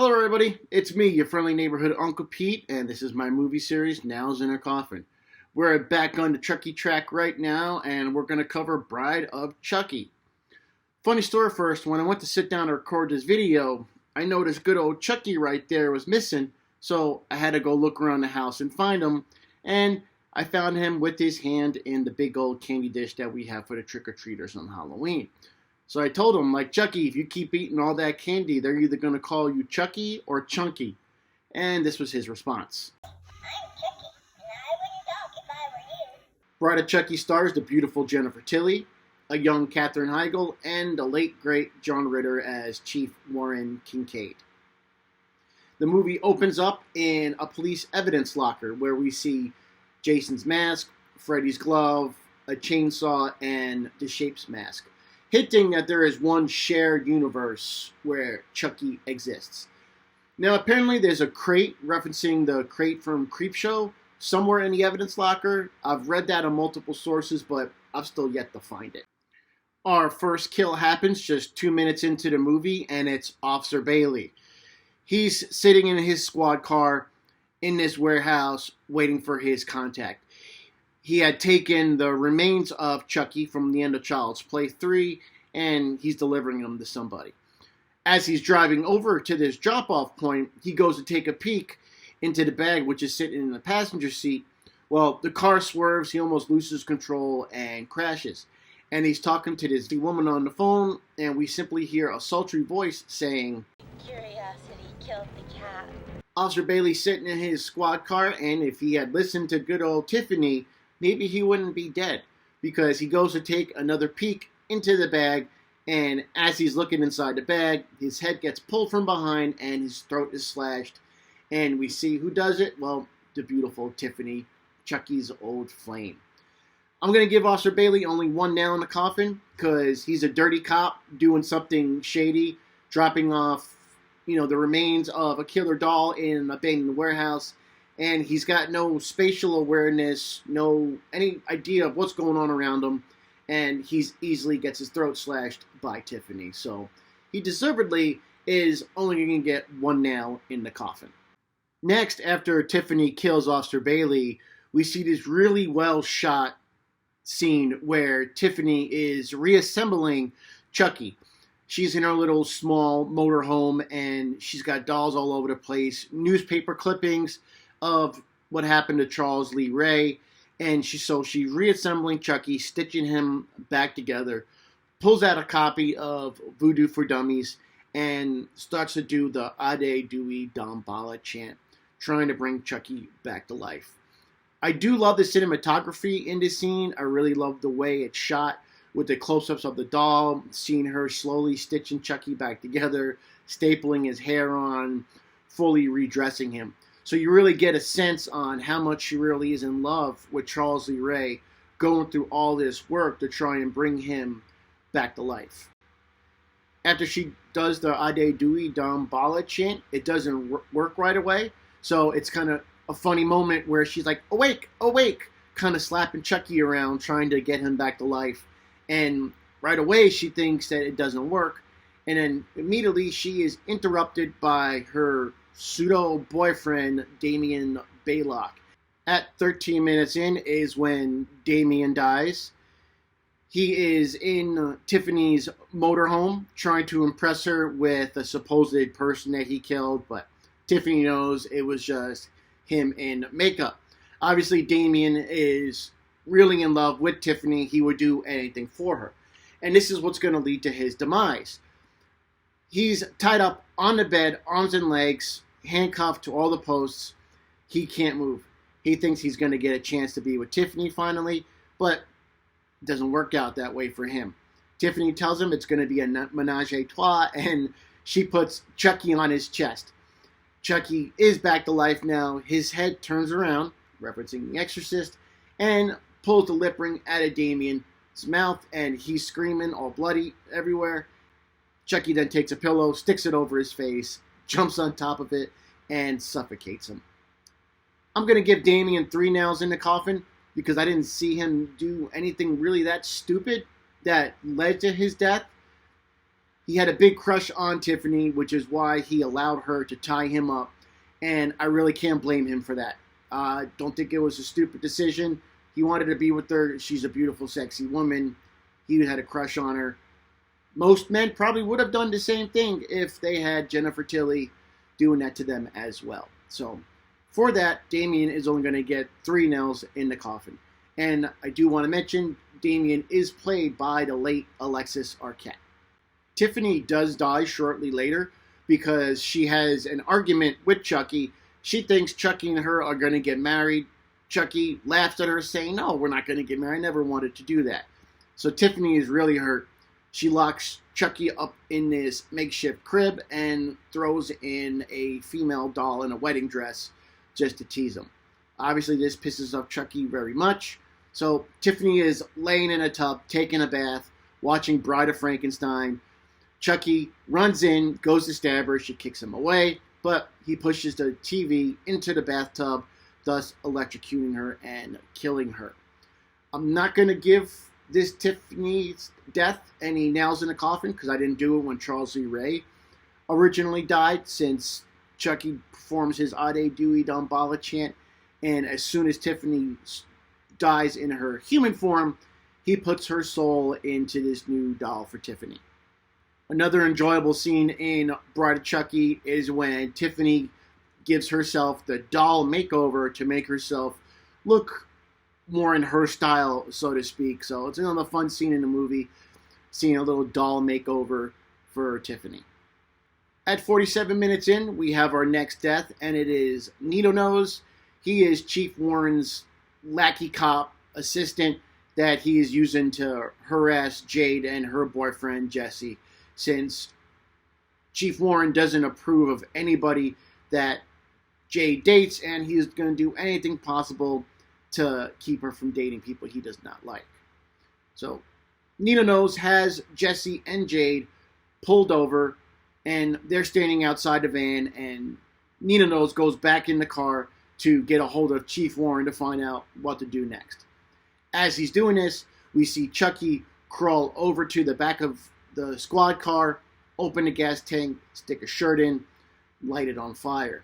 Hello, everybody. It's me, your friendly neighborhood Uncle Pete, and this is my movie series, Nails in a Coffin. We're back on the Chucky track right now, and we're going to cover Bride of Chucky. Funny story first, when I went to sit down to record this video, I noticed good old Chucky right there was missing, so I had to go look around the house and find him, and I found him with his hand in the big old candy dish that we have for the trick-or-treaters on Halloween. So I told him, like, Chucky, if you keep eating all that candy, they're either going to call you Chucky or Chunky. And this was his response. I'm Chucky, and I wouldn't talk if I were you. Bride of Chucky stars the beautiful Jennifer Tilly, a young Katherine Heigl, and the late, great John Ritter as Chief Warren Kincaid. The movie opens up in a police evidence locker where we see Jason's mask, Freddy's glove, a chainsaw, and the Shape's mask, hinting that there is one shared universe where Chucky exists. Now, apparently there's a crate referencing the crate from Creepshow somewhere in the evidence locker. I've read that on multiple sources, but I've still yet to find it. Our first kill happens just 2 minutes into the movie, and it's Officer Bailey. He's sitting in his squad car in this warehouse waiting for his contact. He had taken the remains of Chucky from the end of Child's Play 3, and he's delivering them to somebody. As he's driving over to this drop-off point, he goes to take a peek into the bag, which is sitting in the passenger seat. Well, the car swerves, he almost loses control and crashes. And he's talking to this woman on the phone, and we simply hear a sultry voice saying, Curiosity killed the cat. Officer Bailey's sitting in his squad car, and if he had listened to good old Tiffany, maybe he wouldn't be dead, because he goes to take another peek into the bag, and as he's looking inside the bag, his head gets pulled from behind and his throat is slashed. And we see who does it. Well, the beautiful Tiffany, Chucky's old flame. I'm going to give Officer Bailey only one nail in the coffin, because he's a dirty cop doing something shady, dropping off, the remains of a killer doll in an abandoned warehouse. And he's got no spatial awareness, any idea of what's going on around him. And he easily gets his throat slashed by Tiffany. So he deservedly is only going to get one nail in the coffin. Next, after Tiffany kills Officer Bailey, we see this really well shot scene where Tiffany is reassembling Chucky. She's in her little small motorhome, and she's got dolls all over the place, newspaper clippings of what happened to Charles Lee Ray, and she's reassembling Chucky, stitching him back together, pulls out a copy of Voodoo for Dummies, and starts to do the Ade Dewey Damballa chant, trying to bring Chucky back to life. I do love the cinematography in this scene. I really love the way it's shot with the close-ups of the doll, seeing her slowly stitching Chucky back together, stapling his hair on, fully redressing him. So you really get a sense on how much she really is in love with Charles Lee Ray, going through all this work to try and bring him back to life. After she does the Ade Dewey Damballa chant, it doesn't work right away. So it's kind of a funny moment where she's like, awake, awake, kind of slapping Chucky around, trying to get him back to life. And right away she thinks that it doesn't work. And then immediately she is interrupted by her pseudo-boyfriend, Damien Baylock. At 13 minutes in is when Damien dies. He is in Tiffany's motorhome trying to impress her with a supposed person that he killed, but Tiffany knows it was just him in makeup. Obviously, Damien is really in love with Tiffany. He would do anything for her. And this is what's going to lead to his demise. He's tied up on the bed, arms and legs, handcuffed to all the posts. He can't move. He thinks he's going to get a chance to be with Tiffany finally, but it doesn't work out that way for him. Tiffany tells him it's going to be a menage a trois, and she puts Chucky on his chest. Chucky is back to life now. His head turns around, referencing The Exorcist, and pulls the lip ring out of Damien's mouth, and he's screaming, all bloody everywhere. Chucky then takes a pillow, sticks it over his face, jumps on top of it, and suffocates him. I'm going to give Damien 3 nails in the coffin because I didn't see him do anything really that stupid that led to his death. he had a big crush on Tiffany, which is why he allowed her to tie him up. And I really can't blame him for that. I don't think it was a stupid decision. He wanted to be with her. She's a beautiful, sexy woman. He had a crush on her. Most men probably would have done the same thing if they had Jennifer Tilly doing that to them as well. So for that, Damien is only going to get 3 nails in the coffin. And I do want to mention, Damien is played by the late Alexis Arquette. Tiffany does die shortly later because she has an argument with Chucky. She thinks Chucky and her are going to get married. Chucky laughs at her, saying, "No, we're not going to get married. I never wanted to do that." So Tiffany is really hurt. She locks Chucky up in this makeshift crib and throws in a female doll in a wedding dress just to tease him. Obviously, this pisses off Chucky very much. So Tiffany is laying in a tub, taking a bath, watching Bride of Frankenstein. Chucky runs in, goes to stab her. She kicks him away, but he pushes the TV into the bathtub, thus electrocuting her and killing her. I'm not going to give this Tiffany's death any nails in the coffin because I didn't do it when Charles Lee Ray originally died, since Chucky performs his Ade Dewey Dumbala chant, and as soon as Tiffany dies in her human form, he puts her soul into this new doll for Tiffany. Another enjoyable scene in Bride of Chucky is when Tiffany gives herself the doll makeover to make herself look more in her style, so to speak. So it's another fun scene in the movie, seeing a little doll makeover for Tiffany. At 47 minutes in, we have our next death, and it is Needle Nose. He is Chief Warren's lackey cop assistant that he is using to harass Jade and her boyfriend, Jesse, since Chief Warren doesn't approve of anybody that Jade dates, and he is going to do anything possible to keep her from dating people he does not like. So Needle Nose has Jesse and Jade pulled over, and they're standing outside the van, and Needle Nose goes back in the car to get a hold of Chief Warren to find out what to do next. As he's doing this, we see Chucky crawl over to the back of the squad car, open the gas tank, stick a shirt in, light it on fire.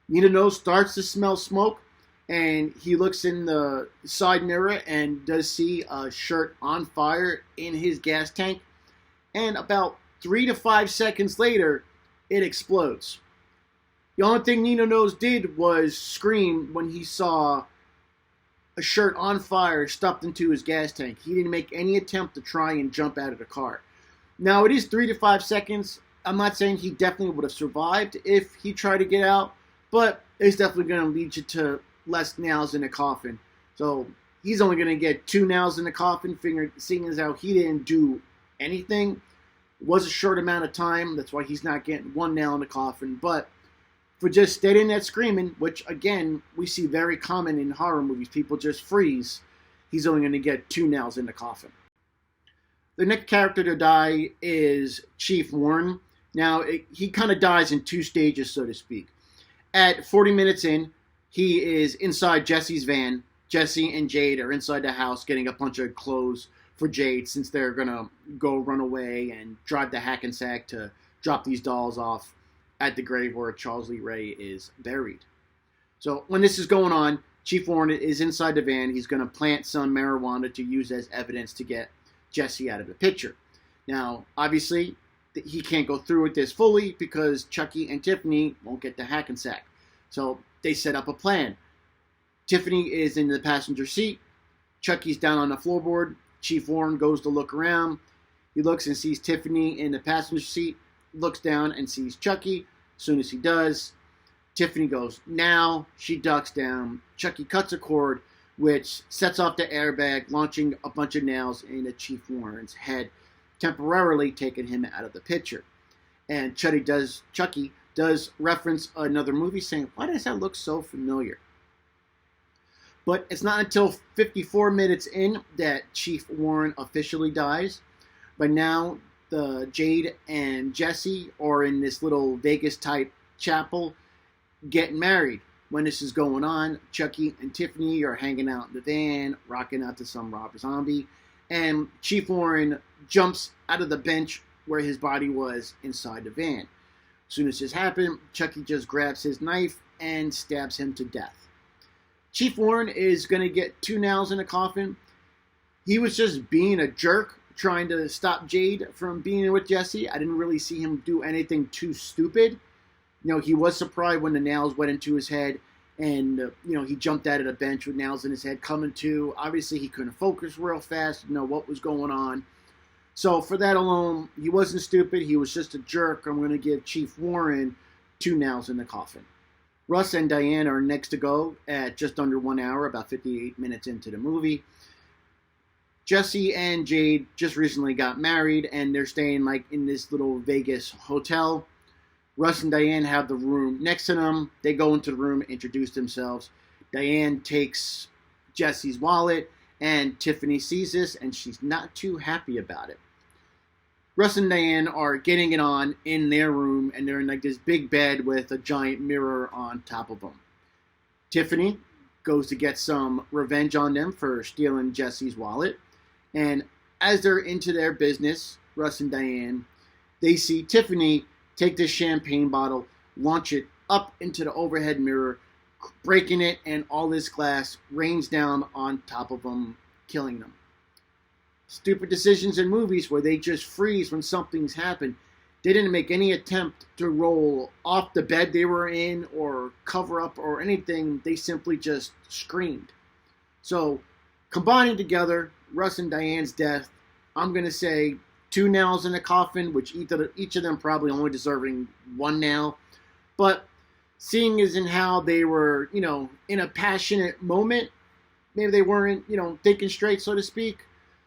Needle Nose starts to smell smoke, and he looks in the side mirror and does see a shirt on fire in his gas tank. And about 3 to 5 seconds later, it explodes. The only thing Needle Nose did was scream when he saw a shirt on fire stuffed into his gas tank. He didn't make any attempt to try and jump out of the car. Now, it is 3 to 5 seconds. I'm not saying he definitely would have survived if he tried to get out, but it's definitely going to lead you to less nails in the coffin. So he's only going to get 2 nails in the coffin, seeing as how he didn't do anything. It was a short amount of time. That's why he's not getting 1 nail in the coffin. But for just standing there screaming, which, again, we see very common in horror movies, people just freeze, he's only going to get 2 nails in the coffin. The next character to die is Chief Warren. Now, he kind of dies in 2 stages, so to speak. At 40 minutes in, he is inside Jesse's van. Jesse and Jade are inside the house getting a bunch of clothes for Jade, since they're going to go run away and drive the Hackensack to drop these dolls off at the grave where Charles Lee Ray is buried. So when this is going on, Chief Warren is inside the van. He's going to plant some marijuana to use as evidence to get Jesse out of the picture. Now, obviously, he can't go through with this fully because Chucky and Tiffany won't get the Hackensack. So they set up a plan. Tiffany is in the passenger seat. Chucky's down on the floorboard. Chief Warren goes to look around. He looks and sees Tiffany in the passenger seat, looks down and sees Chucky. As soon as he does, Tiffany goes, now. She ducks down. Chucky cuts a cord, which sets off the airbag, launching a bunch of nails into Chief Warren's head, temporarily taking him out of the picture. And Chucky does reference another movie, saying, why does that look so familiar? But it's not until 54 minutes in that Chief Warren officially dies. By now, the Jade and Jesse are in this little Vegas-type chapel getting married. When this is going on, Chucky and Tiffany are hanging out in the van, rocking out to some Rob Zombie, and Chief Warren jumps out of the bench where his body was inside the van. As soon as this happened, Chucky just grabs his knife and stabs him to death. Chief Warren is going to get 2 nails in the coffin. He was just being a jerk, trying to stop Jade from being with Jesse. I didn't really see him do anything too stupid. He was surprised when the nails went into his head, and, he jumped out of the bench with nails in his head coming to. Obviously, he couldn't focus real fast, know what was going on. So for that alone, he wasn't stupid. He was just a jerk. I'm going to give Chief Warren 2 nails in the coffin. Russ and Diane are next to go at just under 1 hour, about 58 minutes into the movie. Jesse and Jade just recently got married, and they're staying in this little Vegas hotel. Russ and Diane have the room next to them. They go into the room, introduce themselves. Diane takes Jesse's wallet, and Tiffany sees this, and she's not too happy about it. Russ and Diane are getting it on in their room, and they're in this big bed with a giant mirror on top of them. Tiffany goes to get some revenge on them for stealing Jesse's wallet, and as they're into their business, Russ and Diane, they see Tiffany take this champagne bottle, launch it up into the overhead mirror, breaking it, and all this glass rains down on top of them, killing them. Stupid decisions in movies where they just freeze when something's happened. They didn't make any attempt to roll off the bed they were in or cover up or anything. They simply just screamed. So, combining together Russ and Diane's death, I'm going to say 2 nails in the coffin, which each of them probably only deserving 1 nail. But seeing as in how they were, in a passionate moment, maybe they weren't, thinking straight, so to speak.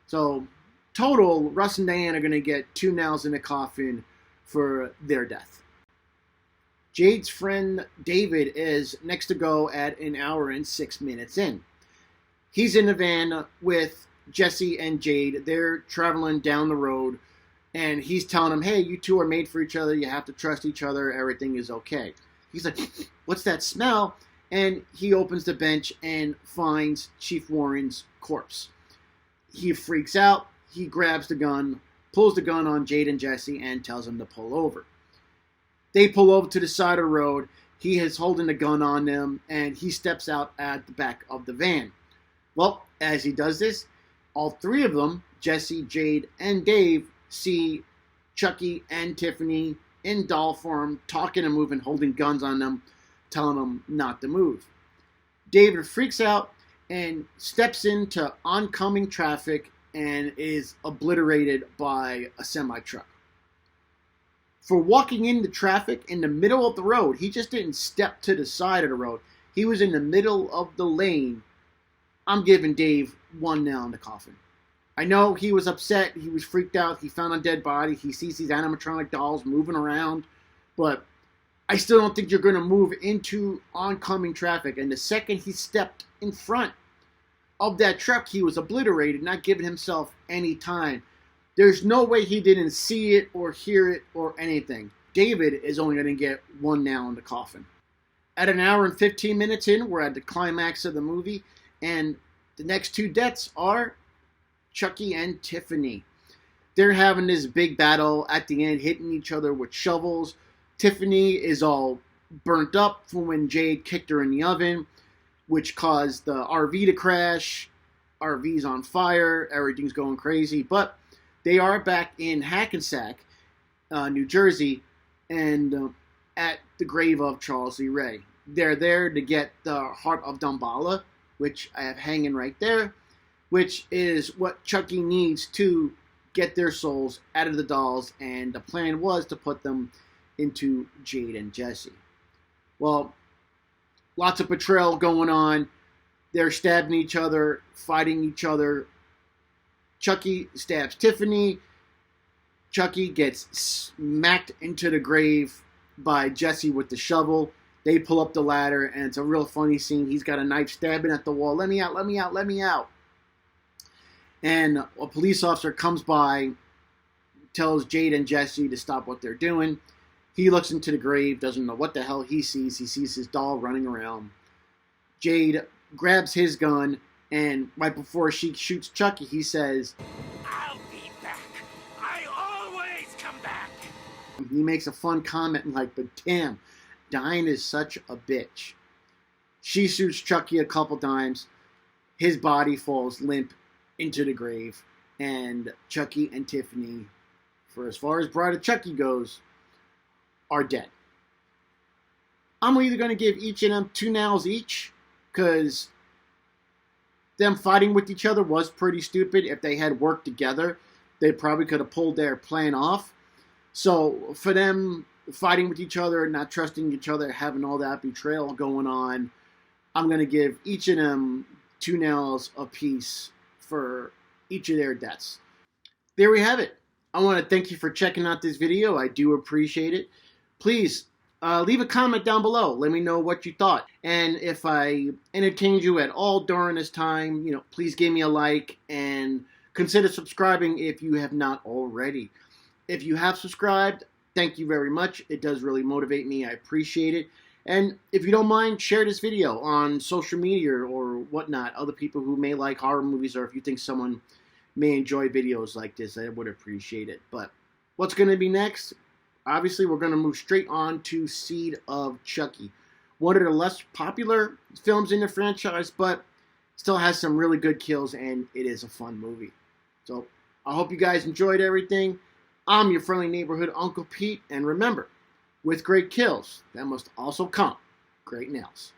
So, total, Russ and Diane are going to get 2 nails in the coffin for their death. Jade's friend David is next to go at 1 hour and 6 minutes in. He's in the van with Jesse and Jade. They're traveling down the road, and he's telling them, hey, you two are made for each other. You have to trust each other. Everything is okay. He's like, what's that smell? And he opens the bench and finds Chief Warren's corpse. He freaks out. He grabs the gun, pulls the gun on Jade and Jesse, and tells them to pull over. They pull over to the side of the road. He is holding the gun on them, and he steps out at the back of the van. Well, as he does this, all 3 of them, Jesse, Jade, and Dave, see Chucky and Tiffany in doll form, talking and moving, holding guns on them, telling them not to move. David freaks out and steps into oncoming traffic and is obliterated by a semi-truck. For walking into traffic in the middle of the road, he just didn't step to the side of the road. He was in the middle of the lane. I'm giving Dave 1 nail in the coffin. I know he was upset. He was freaked out. He found a dead body. He sees these animatronic dolls moving around. But I still don't think you're going to move into oncoming traffic. And the second he stepped in front of that truck, he was obliterated, not giving himself any time. There's no way he didn't see it or hear it or anything. David is only going to get 1 nail in the coffin. At 1 hour and 15 minutes in, we're at the climax of the movie. And the next 2 deaths are Chucky and Tiffany. They're having this big battle at the end, hitting each other with shovels. Tiffany is all burnt up from when Jade kicked her in the oven, which caused the RV to crash. RV's on fire. Everything's going crazy. But they are back in Hackensack, New Jersey, and at the grave of Charles Lee Ray. They're there to get the Heart of Damballa, which I have hanging right there, which is what Chucky needs to get their souls out of the dolls, and the plan was to put them into Jade and Jesse. Well, lots of betrayal going on. They're stabbing each other, fighting each other. Chucky stabs Tiffany. Chucky gets smacked into the grave by Jesse with the shovel. They pull up the ladder, and it's a real funny scene. He's got a knife stabbing at the wall. Let me out, let me out, let me out. And a police officer comes by, tells Jade and Jesse to stop what they're doing. He looks into the grave, doesn't know what the hell he sees. He sees his doll running around. Jade grabs his gun, and right before she shoots Chucky, he says, I'll be back. I always come He makes a fun comment like, but damn, dying is such a bitch. She shoots Chucky a couple times. His body falls limp into the grave. And Chucky and Tiffany, for as far as Bride of Chucky goes, are dead. I'm either going to give each of them 2 nails each, because them fighting with each other was pretty stupid. If they had worked together, they probably could have pulled their plan off. So for them fighting with each other, not trusting each other, having all that betrayal going on, I'm going to give each of them 2 nails apiece for each of their deaths. There we have it. I want to thank you for checking out this video. I do appreciate it. Please leave a comment down below. Let me know what you thought. And if I entertained you at all during this time, please give me a like and consider subscribing if you have not already. If you have subscribed, thank you very much. It does really motivate me. I appreciate it. And if you don't mind, share this video on social media or whatnot. Other people who may like horror movies, or if you think someone may enjoy videos like this, I would appreciate it. But what's going to be next? Obviously, we're going to move straight on to Seed of Chucky. One of the less popular films in the franchise, but still has some really good kills, and it is a fun movie. So I hope you guys enjoyed everything. I'm your friendly neighborhood Uncle Pete, and remember, with great kills, there must also come great nails.